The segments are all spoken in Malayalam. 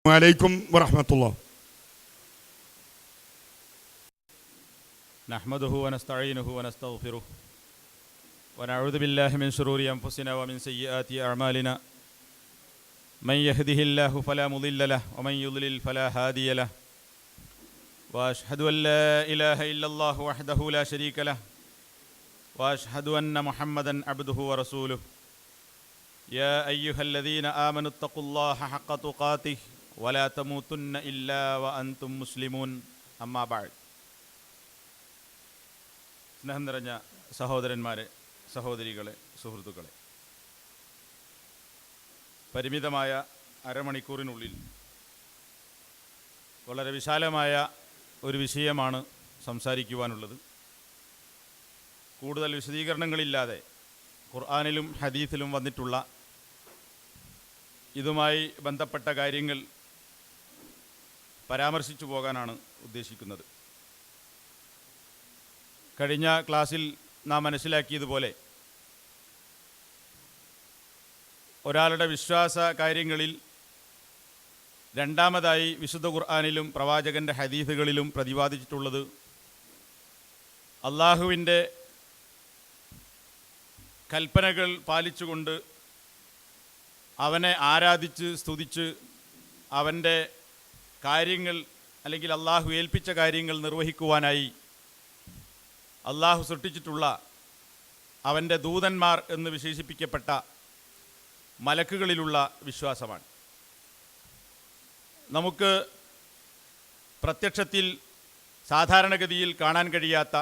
വലൈക്കും വറഹ്മത്തുള്ളാഹി. നഹ്മദുഹു വനസ്തഈനുഹു വനസ്തഗ്ഫിറുഹു വനഊദു ബില്ലാഹി മിൻ ശുറൂരി അൻഫുസിനാ വമിൻ സയ്യിആതി അഅമാലിനാ മൻ യഹ്ദിഹില്ലാഹു ഫലാ മുളില്ല ലഹു വമൻ യുദ്ലിൽ ഫലാ ഹാദിയ ലഹു വഅശ്ഹദു അൻ ലാ ഇലാഹ ഇല്ലല്ലാഹു വഹ്ദഹു ലാ ശരീക ലഹു വഅശ്ഹദു അന്ന മുഹമ്മദൻ അബ്ദുഹു വറസൂലുഹു യാ അയ്യുഹല്ലദീന ആമനു തഖുല്ലാഹ ഹഖ്ക തുഖാതിഹി വലാ തമൂതുന്ന ഇല്ലാ വഅൻതും മുസ്ലിമൂൻ. അമ്മാ ബഅദ്. സ്നേഹം നിറഞ്ഞ സഹോദരന്മാരെ, സഹോദരികളെ, സുഹൃത്തുക്കളെ, പരിമിതമായ അരമണിക്കൂറിനുള്ളിൽ വളരെ വിശാലമായ ഒരു വിഷയമാണ് സംസാരിക്കുവാനുള്ളത്. കൂടുതൽ വിശദീകരണങ്ങളില്ലാതെ ഖുർആനിലും ഹദീസിലും വന്നിട്ടുള്ള ഇതുമായി ബന്ധപ്പെട്ട കാര്യങ്ങൾ പരാമർശിച്ചു പോകാനാണ് ഉദ്ദേശിക്കുന്നത്. കഴിഞ്ഞ ക്ലാസ്സിൽ നാം മനസ്സിലാക്കിയതുപോലെ ഒരാളുടെ വിശ്വാസ കാര്യങ്ങളിൽ രണ്ടാമതായി വിശുദ്ധ ഖുർആനിലും പ്രവാചകൻ്റെ ഹദീസുകളിലും പ്രതിപാദിച്ചിട്ടുള്ളത് അള്ളാഹുവിൻ്റെ കൽപ്പനകൾ പാലിച്ചുകൊണ്ട് അവനെ ആരാധിച്ച് സ്തുതിച്ച് അവൻ്റെ കാര്യങ്ങൾ അല്ലെങ്കിൽ അള്ളാഹു ഏൽപ്പിച്ച കാര്യങ്ങൾ നിർവഹിക്കുവാനായി അള്ളാഹു സൃഷ്ടിച്ചിട്ടുള്ള അവൻ്റെ ദൂതന്മാർ എന്ന് വിശേഷിപ്പിക്കപ്പെട്ട മലക്കുകളിലുള്ള വിശ്വാസമാണ്. നമുക്ക് പ്രത്യക്ഷത്തിൽ സാധാരണഗതിയിൽ കാണാൻ കഴിയാത്ത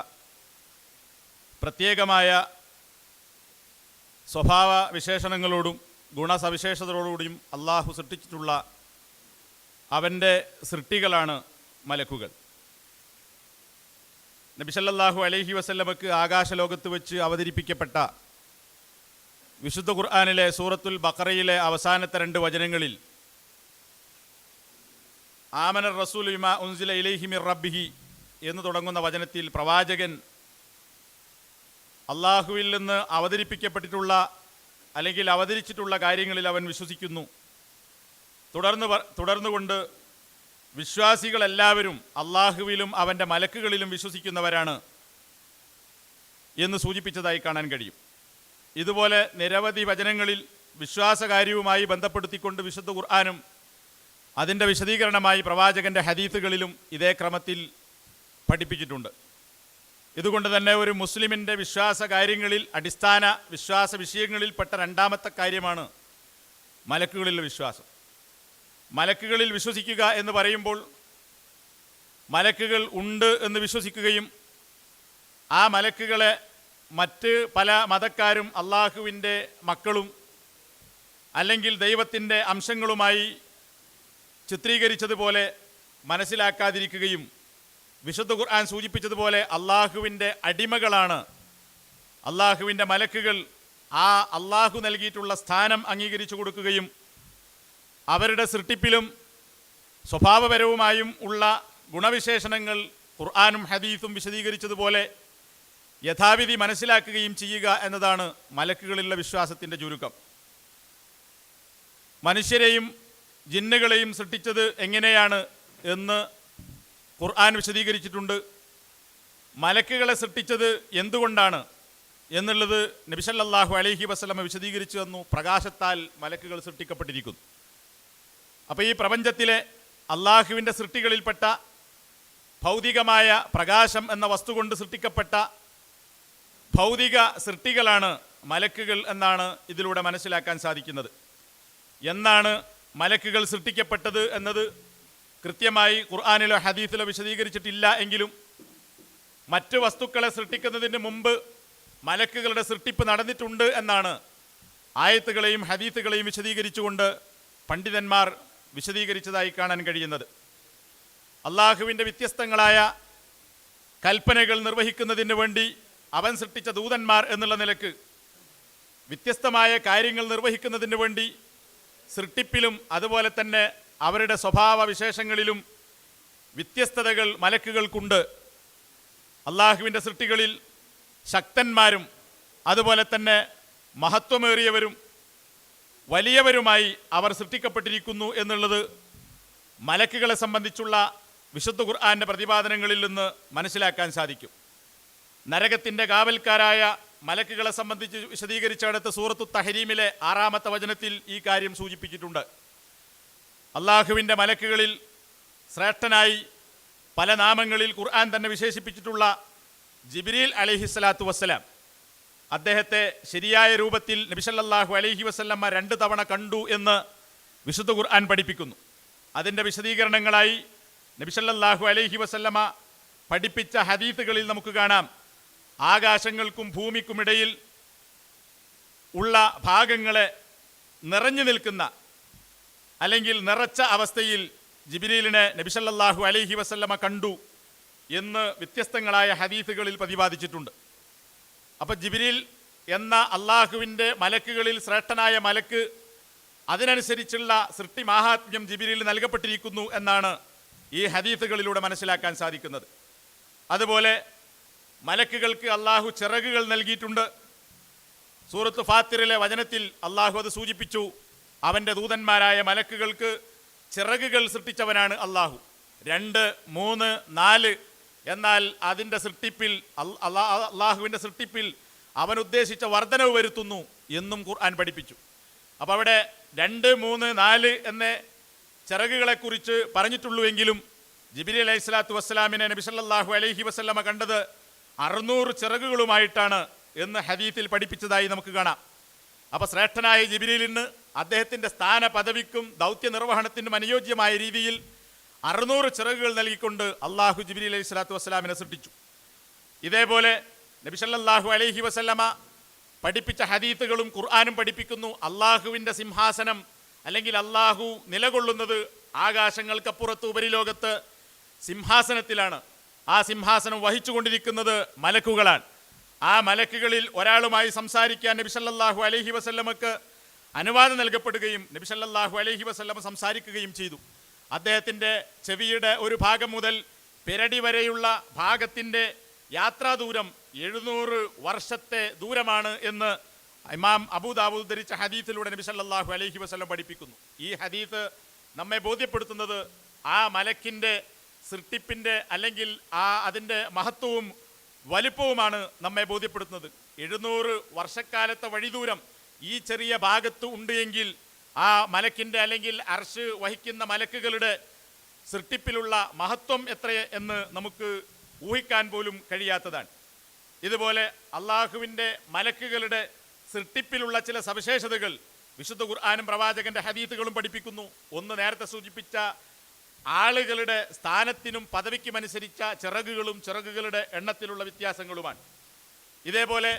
പ്രത്യേകമായ സ്വഭാവ വിശേഷണങ്ങളോടും ഗുണസവിശേഷതകളോടും അള്ളാഹു സൃഷ്ടിച്ചിട്ടുള്ള അവൻ്റെ സൃഷ്ടികളാണ് മലക്കുകൾ. നബി സല്ലല്ലാഹു അലൈഹി വസല്ലമക്ക് ആകാശലോകത്ത് വെച്ച് അവതരിപ്പിക്കപ്പെട്ട വിശുദ്ധ ഖുർആനിലെ സൂറത്തുൽ ബഖറയിലെ അവസാനത്തെ 2 വചനങ്ങളിൽ ആമന റസൂലു ബിമാ ഉൻസില ഇലൈഹി മിർ റബ്ബിഹി എന്ന് തുടങ്ങുന്ന വചനത്തിൽ പ്രവാചകൻ അള്ളാഹുവിൽ നിന്ന് അവതരിപ്പിക്കപ്പെട്ടിട്ടുള്ള അല്ലെങ്കിൽ അവതരിച്ചിട്ടുള്ള കാര്യങ്ങളിൽ അവൻ വിശ്വസിക്കുന്നു. തുടർന്നുകൊണ്ട് വിശ്വാസികളെല്ലാവരും അള്ളാഹുവിലും അവൻ്റെ മലക്കുകളിലും വിശ്വസിക്കുന്നവരാണ് എന്ന് സൂചിപ്പിച്ചതായി കാണാൻ കഴിയും. ഇതുപോലെ നിരവധി വചനങ്ങളിൽ വിശ്വാസകാര്യവുമായി ബന്ധപ്പെടുത്തിക്കൊണ്ട് വിശുദ്ധ ഖുർആനും അതിൻ്റെ വിശദീകരണമായി പ്രവാചകൻ്റെ ഹദീസുകളിലും ഇതേ ക്രമത്തിൽ പഠിപ്പിച്ചിട്ടുണ്ട്. ഇതുകൊണ്ട് തന്നെ ഒരു മുസ്ലിമിൻ്റെ വിശ്വാസ കാര്യങ്ങളിൽ അടിസ്ഥാന വിശ്വാസ വിഷയങ്ങളിൽപ്പെട്ട രണ്ടാമത്തെ കാര്യമാണ് മലക്കുകളിലുള്ള വിശ്വാസം. മലക്കുകളിൽ വിശ്വസിക്കുക എന്ന് പറയുമ്പോൾ മലക്കുകൾ ഉണ്ട് എന്ന് വിശ്വസിക്കുകയും ആ മലക്കുകളെ മറ്റ് പല മതക്കാരും അള്ളാഹുവിൻ്റെ മക്കളും അല്ലെങ്കിൽ ദൈവത്തിൻ്റെ അംശങ്ങളുമായി ചിത്രീകരിച്ചതുപോലെ മനസ്സിലാക്കാതിരിക്കുകയും വിശുദ്ധ ഖുർആൻ സൂചിപ്പിച്ചതുപോലെ അള്ളാഹുവിൻ്റെ അടിമകളാണ് അള്ളാഹുവിൻ്റെ മലക്കുകൾ, ആ അള്ളാഹു നൽകിയിട്ടുള്ള സ്ഥാനം അംഗീകരിച്ചു കൊടുക്കുകയും അവരുടെ സൃഷ്ടിപ്പിലും സ്വഭാവപരവുമായും ഉള്ള ഗുണവിശേഷണങ്ങൾ ഖുർആനും ഹദീസും വിശദീകരിച്ചതുപോലെ യഥാവിധി മനസ്സിലാക്കുകയും ചെയ്യുക എന്നതാണ് മലക്കുകളിലുള്ള വിശ്വാസത്തിൻ്റെ ചുരുക്കം. മനുഷ്യരെയും ജിന്നുകളെയും സൃഷ്ടിച്ചത് എങ്ങനെയാണ് എന്ന് ഖുർആൻ വിശദീകരിച്ചിട്ടുണ്ട്. മലക്കുകളെ സൃഷ്ടിച്ചത് എന്തുകൊണ്ടാണ് എന്നുള്ളത് നബി സല്ലല്ലാഹു അലൈഹി വസല്ലമ വിശദീകരിച്ചു തന്നു. പ്രകാശത്താൽ മലക്കുകൾ സൃഷ്ടിക്കപ്പെട്ടിരിക്കുന്നു. അപ്പോൾ ഈ പ്രപഞ്ചത്തിലെ അള്ളാഹുവിൻ്റെ സൃഷ്ടികളിൽപ്പെട്ട ഭൗതികമായ പ്രകാശം എന്ന വസ്തു കൊണ്ട് സൃഷ്ടിക്കപ്പെട്ട ഭൗതിക സൃഷ്ടികളാണ് മലക്കുകൾ എന്നാണ് ഇതിലൂടെ മനസ്സിലാക്കാൻ സാധിക്കുന്നത്. എന്നാണ് മലക്കുകൾ സൃഷ്ടിക്കപ്പെട്ടത് എന്നത് കൃത്യമായി ഖുർആനിലോ ഹദീസിലോ വിശദീകരിച്ചിട്ടില്ല എങ്കിലും മറ്റ് വസ്തുക്കളെ സൃഷ്ടിക്കുന്നതിന് മുമ്പ് മലക്കുകളുടെ സൃഷ്ടിപ്പ് നടന്നിട്ടുണ്ട് എന്നാണ് ആയത്തുകളെയും ഹദീസുകളെയും വിശദീകരിച്ചുകൊണ്ട് പണ്ഡിതന്മാർ വിശദീകരിച്ചതായി കാണാൻ കഴിയുന്നത്. അള്ളാഹുവിൻ്റെ വ്യത്യസ്തങ്ങളായ കൽപ്പനകൾ നിർവഹിക്കുന്നതിന് വേണ്ടി അവൻ സൃഷ്ടിച്ച ദൂതന്മാർ എന്നുള്ള നിലക്ക് വ്യത്യസ്തമായ കാര്യങ്ങൾ നിർവഹിക്കുന്നതിന് വേണ്ടി സൃഷ്ടിപ്പിലും അതുപോലെ തന്നെ അവരുടെ സ്വഭാവ വിശേഷങ്ങളിലും വ്യത്യസ്തതകൾ മലക്കുകൾക്കുണ്ട്. അള്ളാഹുവിൻ്റെ സൃഷ്ടികളിൽ ശക്തന്മാരും അതുപോലെ തന്നെ മഹത്വമേറിയവരും വലിയവരുമായി അവർ സൃഷ്ടിക്കപ്പെട്ടിരിക്കുന്നു എന്നുള്ളത് മലക്കുകളെ സംബന്ധിച്ചുള്ള വിശുദ്ധ ഖുർആന്റെ പ്രതിപാദനങ്ങളിൽ നിന്ന് മനസ്സിലാക്കാൻ സാധിക്കും. നരകത്തിൻ്റെ കാവൽക്കാരായ മലക്കുകളെ സംബന്ധിച്ച് വിശദീകരിച്ചെടുത്ത സൂറത്തു തഹരീമിലെ 6-ാമത്തെ വചനത്തിൽ ഈ കാര്യം സൂചിപ്പിച്ചിട്ടുണ്ട്. അള്ളാഹുവിൻ്റെ മലക്കുകളിൽ ശ്രേഷ്ഠനായി പല നാമങ്ങളിൽ ഖുർആൻ തന്നെ വിശേഷിപ്പിച്ചിട്ടുള്ള ജിബ്രീൽ അലൈഹിസ്സലാത്തു വസ്സലാം, അദ്ദേഹത്തെ ശരിയായ രൂപത്തിൽ നബി സല്ലല്ലാഹു അലൈഹി വസല്ലമ 2 തവണ കണ്ടു എന്ന് വിശുദ്ധ ഖുർആൻ പഠിപ്പിക്കുന്നു. അതിൻ്റെ വിശദീകരണങ്ങളായി നബി സല്ലല്ലാഹു അലൈഹി വസല്ലമ പഠിപ്പിച്ച ഹദീസുകളിൽ നമുക്ക് കാണാം, ആകാശങ്ങൾക്കും ഭൂമിക്കുമിടയിൽ ഉള്ള ഭാഗങ്ങളെ നിറഞ്ഞു നിൽക്കുന്ന അല്ലെങ്കിൽ നിറച്ച അവസ്ഥയിൽ ജിബ്രീലിനെ നബി സല്ലല്ലാഹു അലൈഹി വസല്ലമ കണ്ടു എന്ന് വ്യത്യസ്തങ്ങളായ ഹദീസുകളിൽ പ്രതിപാദിച്ചിട്ടുണ്ട്. അപ്പം ജിബ്രീൽ എന്ന അള്ളാഹുവിൻ്റെ മലക്കുകളിൽ ശ്രേഷ്ഠനായ മലക്ക്, അതിനനുസരിച്ചുള്ള സൃഷ്ടി മാഹാത്മ്യം ജിബ്രീൽ നൽകപ്പെട്ടിരിക്കുന്നു എന്നാണ് ഈ ഹദീസുകളിലൂടെ മനസ്സിലാക്കാൻ സാധിക്കുന്നത്. അതുപോലെ മലക്കുകൾക്ക് അള്ളാഹു ചിറകുകൾ നൽകിയിട്ടുണ്ട്. സൂറത്ത് ഫാത്തിറിലെ വചനത്തിൽ അള്ളാഹു അത് സൂചിപ്പിച്ചു. അവൻ്റെ ദൂതന്മാരായ മലക്കുകൾക്ക് ചിറകുകൾ സൃഷ്ടിച്ചവനാണ് അള്ളാഹു. 2, 3, 4 എന്നാൽ അതിൻ്റെ സൃഷ്ടിപ്പിൽ അള്ളാഹുവിൻ്റെ സൃഷ്ടിപ്പിൽ അവൻ ഉദ്ദേശിച്ച വർധനവ് വരുത്തുന്നു എന്നും ഖുർആൻ പഠിപ്പിച്ചു. അപ്പോൾ അവിടെ 2, 3, 4 എന്ന ചിറകുകളെക്കുറിച്ച് പറഞ്ഞിട്ടുള്ളൂവെങ്കിലും ജിബ്രീൽ അലൈഹിസ്സലാത്തു വസ്സലാമിനെ നബി സല്ലല്ലാഹു അലൈഹി വസല്ലമ കണ്ടത് 600 ചിറകുകളുമായിട്ടാണ് എന്ന് ഹദീത്തിൽ പഠിപ്പിച്ചതായി നമുക്ക് കാണാം. അപ്പോൾ ശ്രേഷ്ഠനായ ജിബ്രീലിന് അദ്ദേഹത്തിൻ്റെ സ്ഥാന പദവിക്കും ദൗത്യ നിർവഹണത്തിനും അനുയോജ്യമായ രീതിയിൽ 600 ചിറകുകൾ നൽകിക്കൊണ്ട് അള്ളാഹു ജിബ്രീൽ അലൈഹിസ്സലാത്തു വസ്സലാമിനെ സൃഷ്ടിച്ചു. ഇതേപോലെ നബി സല്ലല്ലാഹു അലൈഹി വസല്ലമ പഠിപ്പിച്ച ഹദീത്തുകളും ഖുർആനും പഠിപ്പിക്കുന്നു. അള്ളാഹുവിൻ്റെ സിംഹാസനം അല്ലെങ്കിൽ അള്ളാഹു നിലകൊള്ളുന്നത് ആകാശങ്ങൾക്കപ്പുറത്ത് ഉപരിലോകത്ത് സിംഹാസനത്തിലാണ്. ആ സിംഹാസനം വഹിച്ചുകൊണ്ടിരിക്കുന്നത് മലക്കുകളാണ്. ആ മലക്കുകളിൽ ഒരാളുമായി സംസാരിക്കാൻ നബി സല്ലല്ലാഹു അലൈഹി വസല്ലമക്ക് അനുവാദം നൽകപ്പെടുകയും നബി സല്ലല്ലാഹു അലൈഹി വസല്ലമ സംസാരിക്കുകയും ചെയ്തു. അദ്ദേഹത്തിൻ്റെ ചെവിയുടെ ഒരു ഭാഗം മുതൽ പിരടി വരെയുള്ള ഭാഗത്തിൻ്റെ യാത്രാദൂരം 700 വർഷത്തെ ദൂരമാണ് എന്ന് ഇമാം അബൂ ദാവൂദ് ധരിച്ച ഹദീസിലൂടെ നബി സല്ലല്ലാഹു അലൈഹി വസല്ലം പഠിപ്പിക്കുന്നു. ഈ ഹദീസ് നമ്മെ ബോധ്യപ്പെടുത്തുന്നത് ആ മലക്കിൻ്റെ സൃഷ്ടിപ്പിൻ്റെ അല്ലെങ്കിൽ അതിൻ്റെ മഹത്വവും വലിപ്പവുമാണ് നമ്മെ ബോധ്യപ്പെടുത്തുന്നത്. 700 വർഷക്കാലത്തെ വഴിദൂരം ഈ ചെറിയ ഭാഗത്ത് ഉണ്ട് എങ്കിൽ ആ മലക്കിൻ്റെ അല്ലെങ്കിൽ അർശ് വഹിക്കുന്ന മലക്കുകളുടെ സൃഷ്ടിപ്പിലുള്ള മഹത്വം എത്ര എന്ന് നമുക്ക് ഊഹിക്കാൻ പോലും കഴിയാത്തതാണ്. ഇതുപോലെ അള്ളാഹുവിൻ്റെ മലക്കുകളുടെ സൃഷ്ടിപ്പിലുള്ള ചില സവിശേഷതകൾ വിശുദ്ധ ഖുർആനും പ്രവാചകന്റെ ഹദീസുകളും പഠിപ്പിക്കുന്നു. ഒന്ന്, നേരത്തെ സൂചിപ്പിച്ച ആളുകളുടെ സ്ഥാനത്തിനും പദവിക്കുമനുസരിച്ച ചിറകുകളും ചിറകുകളുടെ എണ്ണത്തിലുള്ള വ്യത്യാസങ്ങളുമാണ്. ഇതേപോലെ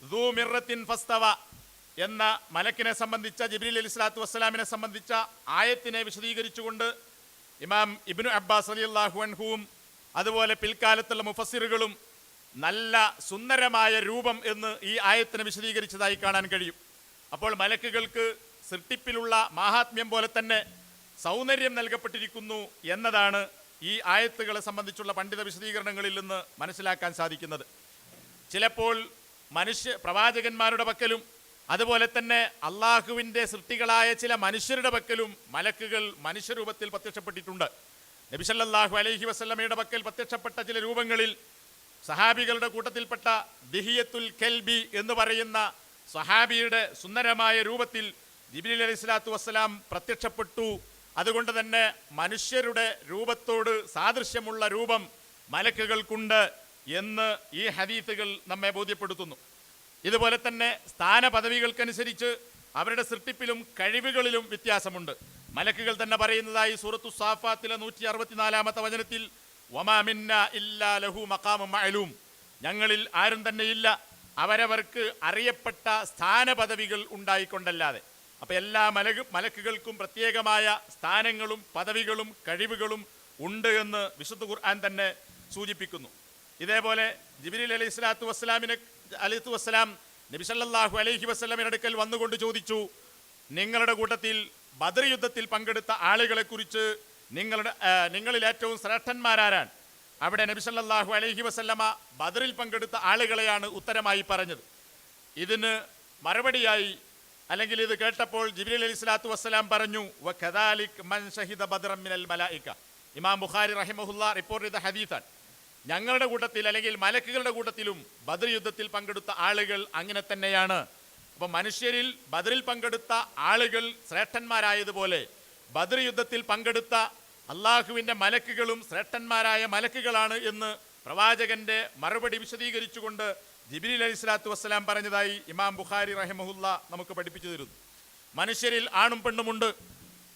ദൂ മിർറത്തിൻ ഫസ്തവ എന്ന മലക്കിനെ സംബന്ധിച്ച ജിബ്രീൽ അലൈഹിസ്സലാത്തു വസ്സലാമിനെ സംബന്ധിച്ച ആയത്തിനെ വിശദീകരിച്ചുകൊണ്ട് ഇമാം ഇബ്നു അബ്ബാസ് റളിയല്ലാഹു അൻഹുവും അതുപോലെ പിൽക്കാലത്തുള്ള മുഫസ്സിറുകളും നല്ല സുന്ദരമായ രൂപം എന്ന് ഈ ആയത്തിനെ വിശദീകരിച്ചതായി കാണാൻ കഴിയും. അപ്പോൾ മലക്കുകൾക്ക് സൃഷ്ടിപ്പിലുള്ള മാഹാത്മ്യം പോലെ തന്നെ സൗന്ദര്യം നൽകപ്പെട്ടിരിക്കുന്നു എന്നതാണ് ഈ ആയത്തുകളെ സംബന്ധിച്ചുള്ള പണ്ഡിത വിശദീകരണങ്ങളിൽ നിന്ന് മനസ്സിലാക്കാൻ സാധിക്കുന്നത്. ചിലപ്പോൾ പ്രവാചകന്മാരുടെ പക്കലും അതുപോലെ തന്നെ അള്ളാഹുവിൻ്റെ സൃഷ്ടികളായ ചില മനുഷ്യരുടെ പക്കലും മലക്കുകൾ മനുഷ്യരൂപത്തിൽ പ്രത്യക്ഷപ്പെട്ടിട്ടുണ്ട്. നബി സല്ലല്ലാഹു അലൈഹി വസല്ലമയുടെ പക്കൽ പ്രത്യക്ഷപ്പെട്ട ചില രൂപങ്ങളിൽ സഹാബികളുടെ കൂട്ടത്തിൽപ്പെട്ട ദിഹിയത്തുൽ കൽബി എന്ന് പറയുന്ന സഹാബിയുടെ സുന്ദരമായ രൂപത്തിൽ ജിബ്രീൽ അലൈഹിസ്സലാത്തു വസ്സലാം പ്രത്യക്ഷപ്പെട്ടു. അതുകൊണ്ട് തന്നെ മനുഷ്യരുടെ രൂപത്തോട് സാദൃശ്യമുള്ള രൂപം മലക്കുകൾക്കുണ്ട് എന്ന് ഈ ഹദീസുകൾ നമ്മെ ബോധ്യപ്പെടുത്തുന്നു. ഇതുപോലെ തന്നെ സ്ഥാന പദവികൾക്കനുസരിച്ച് അവരുടെ സൃഷ്ടിപ്പിലും കഴിവുകളിലും വ്യത്യാസമുണ്ട്. മലക്കുകൾ തന്നെ പറയുന്നതായി സൂറത്തു സാഫാത്തിലെ 164-ാമത്തെ വചനത്തിൽ, വമാ മിന്ന ഇല്ലാ ലഹു മഖാമും മഅലൂം, ഞങ്ങളിൽ ആരും തന്നെയില്ല അവരവർക്ക് അറിയപ്പെട്ട സ്ഥാന പദവികൾ ഉണ്ടായിക്കൊണ്ടല്ലാതെ. അപ്പം എല്ലാ മലക്കുകൾക്കും പ്രത്യേകമായ സ്ഥാനങ്ങളും പദവികളും കഴിവുകളും ഉണ്ട് എന്ന് വിശുദ്ധ ഖുർആൻ തന്നെ സൂചിപ്പിക്കുന്നു. ഇതേപോലെ ജിബ്രീൽ അലൈഹിസ്സലാത്തു വസ്സലാം നബി സല്ലല്ലാഹു അലൈഹി വസല്ലമയുടെ അടുക്കൽ വന്നുകൊണ്ട് ചോദിച്ചു, നിങ്ങളുടെ കൂട്ടത്തിൽ ബദർ യുദ്ധത്തിൽ പങ്കെടുത്ത ആളുകളെക്കുറിച്ച് നിങ്ങളിൽ ഏറ്റവും ശ്രേഷ്ഠന്മാരാരാണ്? അവിടെ നബി സല്ലല്ലാഹു അലൈഹി വസല്ലമ ബദറിൽ പങ്കെടുത്ത ആളുകളെയാണ് ഉത്തരമായി പറഞ്ഞത്. ഇതിന് മറുപടിയായി അല്ലെങ്കിൽ ഇത് കേട്ടപ്പോൾ ജിബ്രീൽ അലൈഹി സ്വലാത്തു വസ്സലാം പറഞ്ഞു വകദാലിക് മൻ ഷഹിദ ബദ്റൻ മിനൽ മലായിക. ഇമാം ബുഖാരി റഹിമഹുല്ലാ റിപ്പോർട്ട് ചെയ്ത ഹദീസാണ്. ഞങ്ങളുടെ കൂട്ടത്തിൽ അല്ലെങ്കിൽ മലക്കുകളുടെ കൂട്ടത്തിലും ബദർ യുദ്ധത്തിൽ പങ്കെടുത്ത ആളുകൾ അങ്ങനെ തന്നെയാണ്. അപ്പം മനുഷ്യരിൽ ബദറിൽ പങ്കെടുത്ത ആളുകൾ ശ്രേഷ്ഠന്മാരായതുപോലെ ബദർ യുദ്ധത്തിൽ പങ്കെടുത്ത അള്ളാഹുവിൻ്റെ മലക്കുകളും ശ്രേഷ്ഠന്മാരായ മലക്കുകളാണ് എന്ന് പ്രവാചകന്റെ മറുപടി വിശദീകരിച്ചുകൊണ്ട് ജിബ്രീൽ അലൈഹി സ്വലാത്തു വസ്സലാം പറഞ്ഞതായി ഇമാം ബുഖാരി റഹിമഹുല്ല നമുക്ക് പഠിപ്പിച്ചു തരുന്നു. മനുഷ്യരിൽ ആണും പെണ്ണുമുണ്ട്,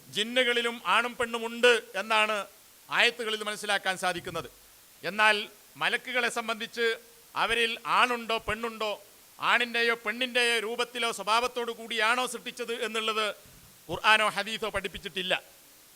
ജിന്നുകളിലും ആണും പെണ്ണുമുണ്ട് എന്നാണ് ആയത്തുകളിൽ മനസ്സിലാക്കാൻ സാധിക്കുന്നത്. എന്നാൽ മലക്കുകളെ സംബന്ധിച്ച് അവരിൽ ആണുണ്ടോ പെണ്ണുണ്ടോ, ആണിൻ്റെയോ പെണ്ണിൻ്റെയോ രൂപത്തിലോ സ്വഭാവത്തോടു കൂടിയാണോ സൃഷ്ടിച്ചത് എന്നുള്ളത് ഖുർആനോ ഹദീസോ പഠിപ്പിച്ചിട്ടില്ല.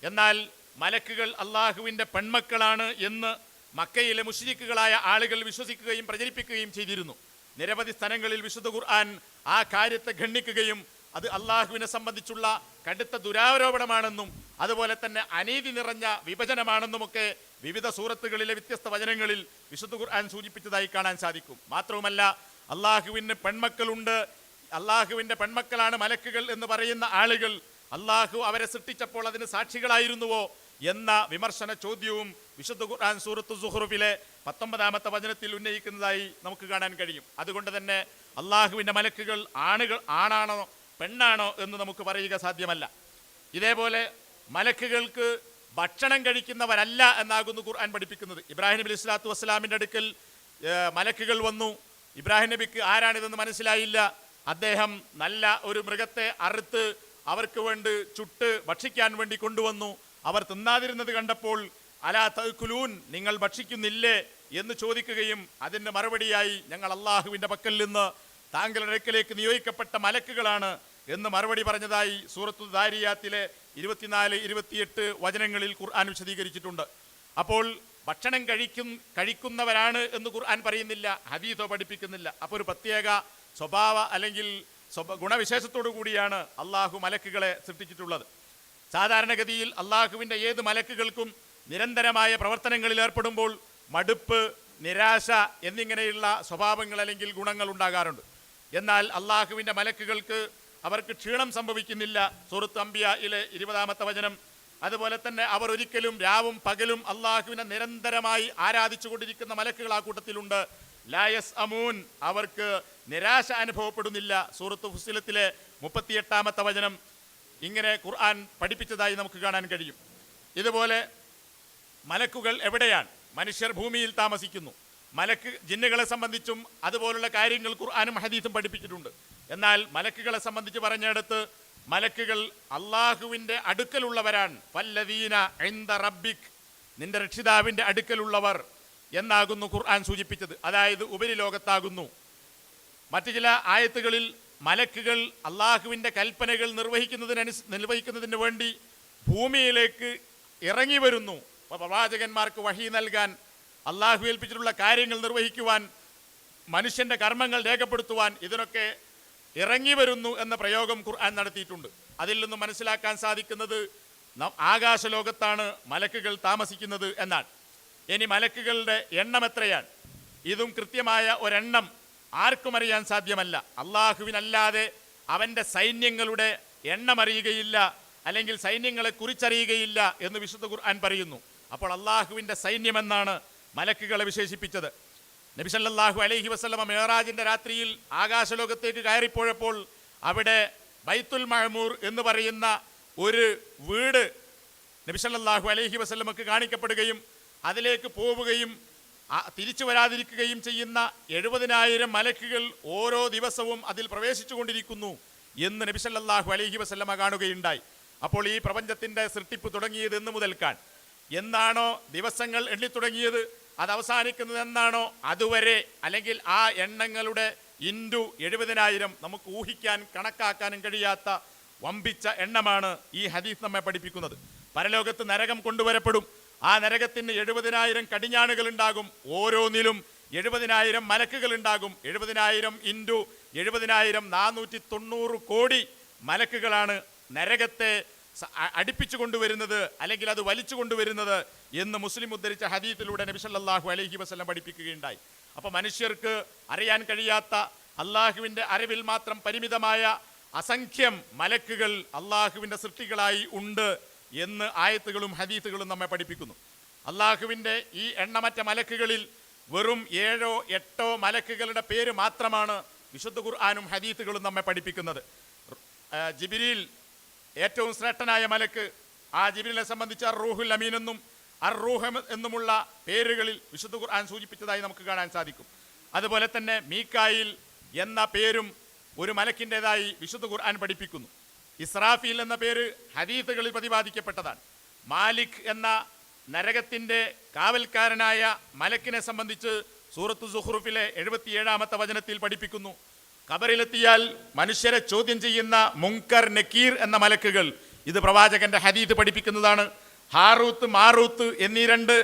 എന്നാൽ മലക്കുകൾ അള്ളാഹുവിൻ്റെ പെൺമക്കളാണ് എന്ന് മക്കയിലെ മുശ്രിക്കുകളായ ആളുകൾ വിശ്വസിക്കുകയും പ്രചരിപ്പിക്കുകയും ചെയ്തിരുന്നു. നിരവധി സ്ഥലങ്ങളിൽ വിശുദ്ധ ഖുർആൻ ആ കാര്യത്തെ ഖണ്ഡിക്കുകയും അത് അള്ളാഹുവിനെ സംബന്ധിച്ചുള്ള കടുത്ത ദുരാരോപണമാണെന്നും അതുപോലെ തന്നെ അനീതി നിറഞ്ഞ വിഭജനമാണെന്നുമൊക്കെ വിവിധ സൂറത്തുകളിലെ വ്യത്യസ്ത വചനങ്ങളിൽ വിശുദ്ധ ഖുർആൻ സൂചിപ്പിച്ചതായി കാണാൻ സാധിക്കും. മാത്രവുമല്ല, അള്ളാഹുവിന് പെൺമക്കളുണ്ട്, അള്ളാഹുവിൻ്റെ പെൺമക്കളാണ് മലക്കുകൾ എന്ന് പറയുന്ന ആളുകൾ അള്ളാഹു അവരെ സൃഷ്ടിച്ചപ്പോൾ അതിന് സാക്ഷികളായിരുന്നുവോ എന്ന വിമർശന ചോദ്യവും വിശുദ്ധ ഖുർആൻ സൂറത്തു സുഹ്റുഫിലെ 19-ാമത്തെ വചനത്തിൽ ഉന്നയിക്കുന്നതായി നമുക്ക് കാണാൻ കഴിയും. അതുകൊണ്ട് തന്നെ അള്ളാഹുവിൻ്റെ മലക്കുകൾ ആണാണോ പെണ്ണാണോ എന്ന് നമുക്ക് പറയുക സാധ്യമല്ല. ഇതേപോലെ മലക്കുകൾക്ക് ഭക്ഷണം കഴിക്കുന്നവരല്ല എന്നാകുന്നു ഖുർആൻ പഠിപ്പിക്കുന്നത്. ഇബ്രാഹിം നബി അലൈഹി സ്വലാത്തു വസ്സലാമിൻ്റെ അടുക്കൽ മലക്കുകൾ വന്നു. ഇബ്രാഹിം നബിക്ക് ആരാണിതെന്ന് മനസ്സിലായില്ല. അദ്ദേഹം നല്ല ഒരു മൃഗത്തെ അറുത്ത് അവർക്ക് വേണ്ടി ചുട്ട് ഭക്ഷിക്കാൻ വേണ്ടി കൊണ്ടുവന്നു. അവർ തിന്നാതിരുന്നത് കണ്ടപ്പോൾ അലാ തഅ്കുലൂൻ, നിങ്ങൾ ഭക്ഷിക്കുന്നില്ലേ എന്ന് ചോദിക്കുകയും അതിൻ്റെ മറുപടിയായി ഞങ്ങൾ അള്ളാഹുവിൻ്റെ പക്കൽ നിന്ന് താങ്കളുടെ അടുക്കലേക്ക് നിയോഗിക്കപ്പെട്ട മലക്കുകളാണ് എന്ന് മറുപടി പറഞ്ഞതായി സൂറത്തു ദാരിയാത്തിലെ 24-28 വചനങ്ങളിൽ ഖുർആൻ വിശദീകരിച്ചിട്ടുണ്ട്. അപ്പോൾ ഭക്ഷണം കഴിക്കുന്നവരാണ് എന്ന് ഖുർആൻ പറയുന്നില്ല, ഹദീസോ പഠിപ്പിക്കുന്നില്ല. അപ്പോൾ ഒരു പ്രത്യേക സ്വഭാവ അല്ലെങ്കിൽ ഗുണവിശേഷത്തോടു കൂടിയാണ് അള്ളാഹു മലക്കുകളെ സൃഷ്ടിച്ചിട്ടുള്ളത്. സാധാരണഗതിയിൽ അള്ളാഹുവിൻ്റെ ഏത് മലക്കുകൾക്കും നിരന്തരമായ പ്രവർത്തനങ്ങളിൽ ഏർപ്പെടുമ്പോൾ മടുപ്പ്, നിരാശ എന്നിങ്ങനെയുള്ള സ്വഭാവങ്ങൾ അല്ലെങ്കിൽ ഗുണങ്ങൾ ഉണ്ടാകാറുണ്ട്. എന്നാൽ അള്ളാഹുവിൻ്റെ മലക്കുകൾക്ക് അവർക്ക് ക്ഷീണം സംഭവിക്കുന്നില്ല. സൂറത്ത് അംബിയയിലെ 20-ാമത്തെ വചനം. അതുപോലെ തന്നെ അവർ ഒരിക്കലും രാവും പകലും അള്ളാഹുവിനെ നിരന്തരമായി ആരാധിച്ചു കൊണ്ടിരിക്കുന്ന മലക്കുകൾ ആ കൂട്ടത്തിലുണ്ട്. ലായസ് അമൂൻ, അവർക്ക് നിരാശ അനുഭവപ്പെടുന്നില്ല. സൂറത്ത് ഫുസ്സിലത്തിലെ 38-ാമത്തെ വചനം. ഇങ്ങനെ ഖുർആൻ പഠിപ്പിച്ചതായി നമുക്ക് കാണാൻ കഴിയും. ഇതുപോലെ മലക്കുകൾ എവിടെയാണ്? മനുഷ്യർ ഭൂമിയിൽ താമസിക്കുന്നു. ജിന്നുകളെ സംബന്ധിച്ചും അതുപോലുള്ള കാര്യങ്ങൾ ഖുർആനും ഹദീസും പഠിപ്പിച്ചിട്ടുണ്ട്. എന്നാൽ മലക്കുകളെ സംബന്ധിച്ച് പറഞ്ഞെടുത്ത് മലക്കുകൾ അള്ളാഹുവിൻ്റെ അടുക്കലുള്ളവരാണ്. വല്ലദീന ഇൻദ റബ്ബിക്, നിന്റെ രക്ഷിതാവിൻ്റെ അടുക്കലുള്ളവർ എന്നാകുന്നു ഖുർആൻ സൂചിപ്പിച്ചത്. അതായത് ഉപരിലോകത്താകുന്നു. മറ്റു ചില ആയത്തുകളിൽ മലക്കുകൾ അള്ളാഹുവിൻ്റെ കൽപ്പനകൾ നിർവഹിക്കുന്നതിന് വേണ്ടി ഭൂമിയിലേക്ക് ഇറങ്ങി വരുന്നു. പ്രവാചകന്മാർക്ക് വഹി നൽകാൻ, അള്ളാഹു ഏൽപ്പിച്ചിട്ടുള്ള കാര്യങ്ങൾ നിർവഹിക്കുവാൻ, മനുഷ്യൻ്റെ കർമ്മങ്ങൾ രേഖപ്പെടുത്തുവാൻ ഇതിനൊക്കെ ഇറങ്ങി വരുന്നു എന്ന പ്രയോഗം ഖുർആൻ നടത്തിയിട്ടുണ്ട്. അതിൽ നിന്ന് മനസ്സിലാക്കാൻ സാധിക്കുന്നത് ആകാശലോകത്താണ് മലക്കുകൾ താമസിക്കുന്നത് എന്നാണ്. ഇനി മലക്കുകളുടെ എണ്ണം എത്രയാണ്? ഇതും കൃത്യമായ ഒരെണ്ണം ആർക്കും അറിയാൻ സാധ്യമല്ല. അള്ളാഹുവിനല്ലാതെ അവൻ്റെ സൈന്യങ്ങളുടെ എണ്ണം അറിയുകയില്ല, അല്ലെങ്കിൽ സൈന്യങ്ങളെ കുറിച്ചറിയുകയില്ല എന്ന് വിശുദ്ധ ഖുർആൻ പറയുന്നു. അപ്പോൾ അള്ളാഹുവിൻ്റെ സൈന്യമെന്നാണ് മലക്കുകളെ വിശേഷിപ്പിച്ചത്. നബി സല്ലല്ലാഹു അലൈഹി വസല്ലമ മിഅ്റാജിന്റെ രാത്രിയിൽ ആകാശലോകത്തേക്ക് കയറിപ്പോയപ്പോൾ അവിടെ ബൈത്തുൽ മഅമൂർ എന്ന് പറയുന്ന ഒരു വീട് നബി സല്ലല്ലാഹു അലൈഹി വസല്ലമക്ക് കാണിക്കപ്പെടുകയും അതിലേക്ക് പോവുകയും തിരിച്ചു വരാതിരിക്കുകയും ചെയ്യുന്ന 70,000 മലക്കുകൾ ഓരോ ദിവസവും അതിൽ പ്രവേശിച്ചു കൊണ്ടിരിക്കുന്നു എന്ന് നബി സല്ലല്ലാഹു അലൈഹി വസല്ലമ കാണുകയുണ്ടായി. അപ്പോൾ ഈ പ്രപഞ്ചത്തിൻ്റെ സൃഷ്ടിപ്പ് തുടങ്ങിയത് എന്ന് മുതൽക്കാൻ, എന്നാണോ ദിവസങ്ങൾ എണ്ണിത്തുടങ്ങിയത്, അത് അവസാനിക്കുന്നത് എന്നാണോ അതുവരെ, അല്ലെങ്കിൽ ആ എണ്ണങ്ങളുടെ ഇൻറ്റു 70,000 നമുക്ക് ഊഹിക്കാൻ കണക്കാക്കാനും കഴിയാത്ത വമ്പിച്ച എണ്ണമാണ് ഈ ഹദീസ് നമ്മെ പഠിപ്പിക്കുന്നത്. പരലോകത്ത് നരകം കൊണ്ടുവരപ്പെടും. ആ നരകത്തിന് 70,000 കടിഞ്ഞാണുകൾ ഉണ്ടാകും. ഓരോന്നിലും 70,000 മലക്കുകൾ ഉണ്ടാകും. 70,000 ഇൻറ്റു 70,000 490 കോടി മലക്കുകളാണ് നരകത്തെ അടുപ്പിച്ചു കൊണ്ടുവരുന്നത്, അല്ലെങ്കിൽ അത് വലിച്ചു കൊണ്ടുവരുന്നത് എന്ന് മുസ്ലിം ഉദ്ധരിച്ച ഹദീസിലൂടെ നബി സല്ലല്ലാഹു അലൈഹി വസല്ലം പഠിപ്പിക്കുകയുണ്ടായി. അപ്പോൾ മനുഷ്യർക്ക് അറിയാൻ കഴിയാത്ത, അള്ളാഹുവിൻ്റെ അറിവിൽ മാത്രം പരിമിതമായ അസംഖ്യം മലക്കുകൾ അള്ളാഹുവിൻ്റെ സൃഷ്ടികളായി ഉണ്ട് എന്ന് ആയത്തുകളും ഹദീസുകളും നമ്മെ പഠിപ്പിക്കുന്നു. അള്ളാഹുവിൻ്റെ ഈ എണ്ണമറ്റ മലക്കുകളിൽ വെറും 7 or 8 മലക്കുകളുടെ പേര് മാത്രമാണ് വിശുദ്ധ ഖുർആനും ഹദീസുകളും നമ്മെ പഠിപ്പിക്കുന്നത്. ജിബ്രീൽ ഏറ്റവും ശ്രേഷ്ഠനായ മലക്ക്. ആ ജിബ്രീലിനെ സംബന്ധിച്ച് അർ-റൂഹുൽ അമീൻ എന്നും അർ-റൂഹ് എന്നുമുള്ള പേരുകളിൽ വിശുദ്ധ ഖുർആൻ സൂചിപ്പിച്ചതായി നമുക്ക് കാണാൻ സാധിക്കും. അതുപോലെ തന്നെ മീകായിൽ എന്ന പേരും ഒരു മലക്കിൻ്റെതായി വിശുദ്ധ ഖുർആൻ പഠിപ്പിക്കുന്നു. ഇസ്രാഫീൽ എന്ന പേര് ഹദീസുകളിൽ പ്രതിപാദിക്കപ്പെട്ടതാണ്. മാലിക് എന്ന നരകത്തിൻ്റെ കാവൽക്കാരനായ മലക്കിനെ സംബന്ധിച്ച് സൂറത്തു സുഖ്റുഫിലെ 77-ാമത്തെ വചനത്തിൽ പഠിപ്പിക്കുന്നു. ഖബറിലെത്തിയാൽ മനുഷ്യരെ ചോദ്യം ചെയ്യുന്ന മുങ്കർ നക്കീർ എന്ന മലക്കുകൾ, ഇത് പ്രവാചകന്റെ ഹദീസ് പഠിപ്പിക്കുന്നതാണ്. ഹാറൂത്ത് മാറൂത്ത് എന്നീ 2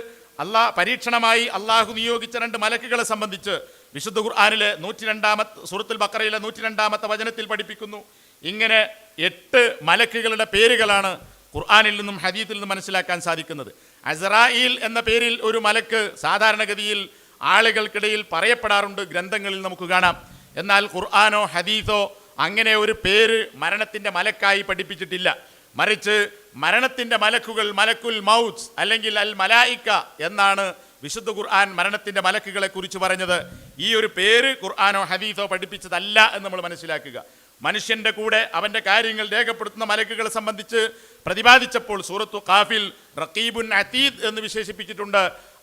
പരീക്ഷണമായി അള്ളാഹു നിയോഗിച്ച 2 മലക്കുകളെ സംബന്ധിച്ച് വിശുദ്ധ ഖുർആനിലെ 102-ാമത്തെ സൂറത്തുൽ ബഖറയിലെ 102-ാമത്തെ വചനത്തിൽ പഠിപ്പിക്കുന്നു. ഇങ്ങനെ 8 മലക്കുകളുടെ പേരുകളാണ് ഖുർആനിൽ നിന്നും ഹദീസിൽ നിന്നും മനസ്സിലാക്കാൻ സാധിക്കുന്നത്. അസ്രായീൽ എന്ന പേരിൽ ഒരു മലക്ക് സാധാരണഗതിയിൽ ആളുകൾക്കിടയിൽ പറയപ്പെടാറുണ്ട്, ഗ്രന്ഥങ്ങളിൽ നമുക്ക് കാണാം. എന്നാൽ ഖുർആനോ ഹദീസോ അങ്ങനെ ഒരു പേര് മരണത്തിൻ്റെ മലക്കായി പഠിപ്പിച്ചിട്ടില്ല. മറിച്ച് മരണത്തിൻ്റെ മലക്കുകൾ മലക്കുൽ മൗത്ത് അല്ലെങ്കിൽ അൽ മലായിക്ക എന്നാണ് വിശുദ്ധ ഖുർആൻ മരണത്തിൻ്റെ മലക്കുകളെ കുറിച്ച് പറഞ്ഞത്. ഈ ഒരു പേര് ഖുർആനോ ഹദീസോ പഠിപ്പിച്ചതല്ല എന്ന് നമ്മൾ മനസ്സിലാക്കുക. മനുഷ്യന്റെ കൂടെ അവന്റെ കാര്യങ്ങൾ രേഖപ്പെടുത്തുന്ന മലക്കുകളെ സംബന്ധിച്ച് പ്രതിപാദിച്ചപ്പോൾ സൂറത്തു ഖാഫിൽ റഖീബുൻ അതീദ് എന്ന് വിശേഷിപ്പിച്ചിട്ടുണ്ട്.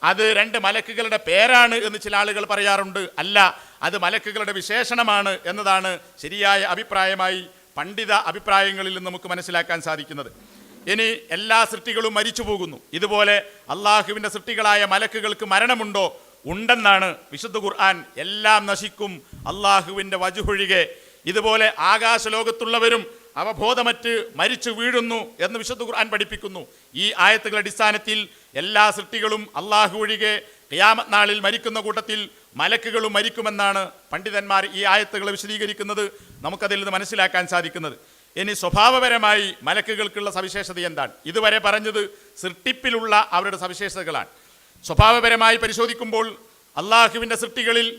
അത് 2 മലക്കുകളുടെ പേരാണ് എന്ന് ചില ആളുകൾ പറയാറുണ്ട്. അല്ല, അത് മലക്കുകളുടെ വിശേഷണമാണ് എന്നതാണ് ശരിയായ അഭിപ്രായമായി പണ്ഡിത അഭിപ്രായങ്ങളിൽ നിന്ന് നമുക്ക് മനസ്സിലാക്കാൻ സാധിക്കുന്നത്. ഇനി എല്ലാ സൃഷ്ടികളും മരിച്ചു പോകുന്നു. ഇതുപോലെ അള്ളാഹുവിൻ്റെ സൃഷ്ടികളായ മലക്കുകൾക്ക് മരണമുണ്ടോ? ഉണ്ടെന്നാണ് വിശുദ്ധ ഖുർആൻ. എല്ലാം നശിക്കും അള്ളാഹുവിൻ്റെ വജുഹൊഴികെ. ഇതുപോലെ ആകാശലോകത്തുള്ളവരും അവബോധമറ്റ് മരിച്ചു വീഴുന്നു എന്ന് വിശുദ്ധ ഖുർആൻ പഠിപ്പിക്കുന്നു. ഈ ആയത്തുകളുടെ അടിസ്ഥാനത്തിൽ എല്ലാ സൃഷ്ടികളും അള്ളാഹു ഒഴികെ ഖിയാമത്ത് നാളിൽ മരിക്കുന്ന കൂട്ടത്തിൽ മലക്കുകളും മരിക്കുമെന്നാണ് പണ്ഡിതന്മാർ ഈ ആയത്തുകളെ വിശദീകരിക്കുന്നത്. നമുക്കതിൽ നിന്ന് മനസ്സിലാക്കാൻ സാധിക്കുന്നത്. ഇനി സ്വഭാവപരമായി മലക്കുകൾക്കുള്ള സവിശേഷത എന്താണ്? ഇതുവരെ പറഞ്ഞത് സൃഷ്ടിപ്പിലുള്ള അവരുടെ സവിശേഷതകളാണ്. സ്വഭാവപരമായി പരിശോധിക്കുമ്പോൾ അള്ളാഹുവിൻ്റെ സൃഷ്ടികളിൽ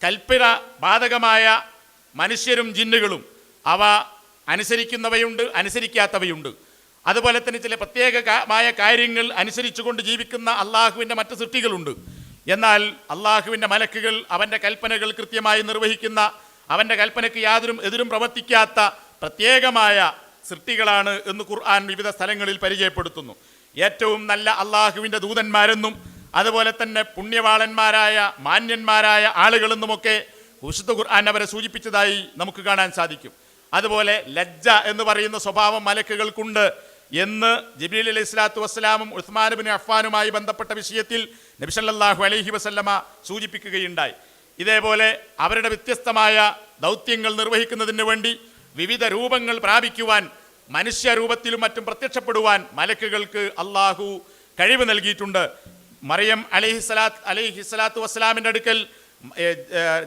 കൽപ്പന ബാധകമായ മനുഷ്യരും ജിന്നുകളും അവ അനുസരിക്കുന്നവയുണ്ട്, അനുസരിക്കാത്തവയുണ്ട്. അതുപോലെ തന്നെ ചില പ്രത്യേകമായ കാര്യങ്ങൾ അനുസരിച്ചുകൊണ്ട് ജീവിക്കുന്ന അള്ളാഹുവിൻ്റെ മറ്റ് സൃഷ്ടികളുണ്ട്. എന്നാൽ അള്ളാഹുവിൻ്റെ മലക്കുകൾ അവൻ്റെ കൽപ്പനകൾ കൃത്യമായി നിർവഹിക്കുന്ന, അവൻ്റെ കൽപ്പനയ്ക്ക് യാതൊരു എതിരും പ്രവർത്തിക്കാത്ത പ്രത്യേകമായ സൃഷ്ടികളാണ് എന്ന് ഖുർആൻ വിവിധ സ്ഥലങ്ങളിൽ പരിചയപ്പെടുത്തുന്നു. ഏറ്റവും നല്ല അള്ളാഹുവിൻ്റെ ദൂതന്മാരെന്നും അതുപോലെ തന്നെ പുണ്യവാളന്മാരായ മാന്യന്മാരായ ആളുകളെന്നുമൊക്കെ വിശുദ്ധ ഖുർആൻ അവരെ സൂചിപ്പിച്ചതായി നമുക്ക് കാണാൻ സാധിക്കും. അതുപോലെ ലജ്ജ എന്ന് പറയുന്ന സ്വഭാവം മലക്കുകൾക്കുണ്ട് എന്ന് ജിബ്രീൽ അലൈഹി സ്വലാത്തു വസ്സലാമും ഉസ്മാൻ ഇബ്നു അഫ്ഫാനുമായി ബന്ധപ്പെട്ട വിഷയത്തിൽ നബി സല്ലല്ലാഹു അലൈഹി വസല്ലമ സൂചിപ്പിക്കുകയുണ്ടായി. ഇതേപോലെ അവരുടെ വ്യത്യസ്തമായ ദൗത്യങ്ങൾ നിർവഹിക്കുന്നതിന് വേണ്ടി വിവിധ രൂപങ്ങൾ പ്രാപിക്കുവാൻ, മനുഷ്യരൂപത്തിലും മറ്റും പ്രത്യക്ഷപ്പെടുവാൻ മലക്കുകൾക്ക് അള്ളാഹു കഴിവ് നൽകിയിട്ടുണ്ട്. മറിയം അലൈഹി സ്വലാത്തു വസ്സലാമിൻ്റെ അടുക്കൽ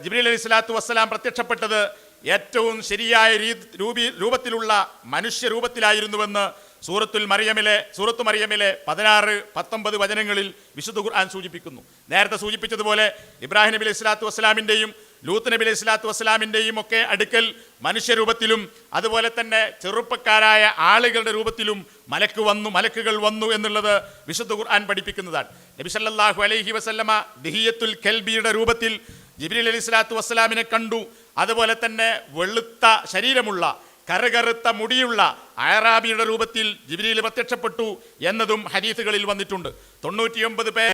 ജിബ്രീൽ അലൈഹി സ്വലാത്തു വസ്സലാം പ്രത്യക്ഷപ്പെട്ടത് ഏറ്റവും ശരിയായ രൂപത്തിലുള്ള മനുഷ്യരൂപത്തിലായിരുന്നുവെന്ന് സൂറത്തു മറിയമിലെ 16, 19 വചനങ്ങളിൽ വിശുദ്ധ ഖുർആൻ സൂചിപ്പിക്കുന്നു. നേരത്തെ സൂചിപ്പിച്ചതുപോലെ ഇബ്രാഹിം നബി അലൈഹി സ്വലാത്തു വസ്സലാമിൻ്റെയും ലൂത്ത് നബി അലൈഹി സ്വലാത്തു വസ്സലാമിൻ്റെയും ഒക്കെ അടുക്കൽ മനുഷ്യരൂപത്തിലും അതുപോലെ തന്നെ ചെറുപ്പക്കാരായ ആളുകളുടെ രൂപത്തിലും മലക്കുകൾ വന്നു എന്നുള്ളത് വിശുദ്ധ ഖുർആൻ പഠിപ്പിക്കുന്നതാണ്. നബി സല്ലല്ലാഹു അലൈഹി വസല്ലമ ദിഹിയത്തുൽ കൽബിയുടെ രൂപത്തിൽ ജിബ്രീൽ അലൈഹി സ്വലാത്തു വസ്സലാമിനെ കണ്ടു. അതുപോലെ തന്നെ വെളുത്ത ശരീരമുള്ള കറുകറുത്ത മുടിയുള്ള അയറാബിയുടെ രൂപത്തിൽ ജിബ്രീൽ പ്രത്യക്ഷപ്പെട്ടു എന്നതും ഹദീസുകളിൽ വന്നിട്ടുണ്ട്. 99 പേർ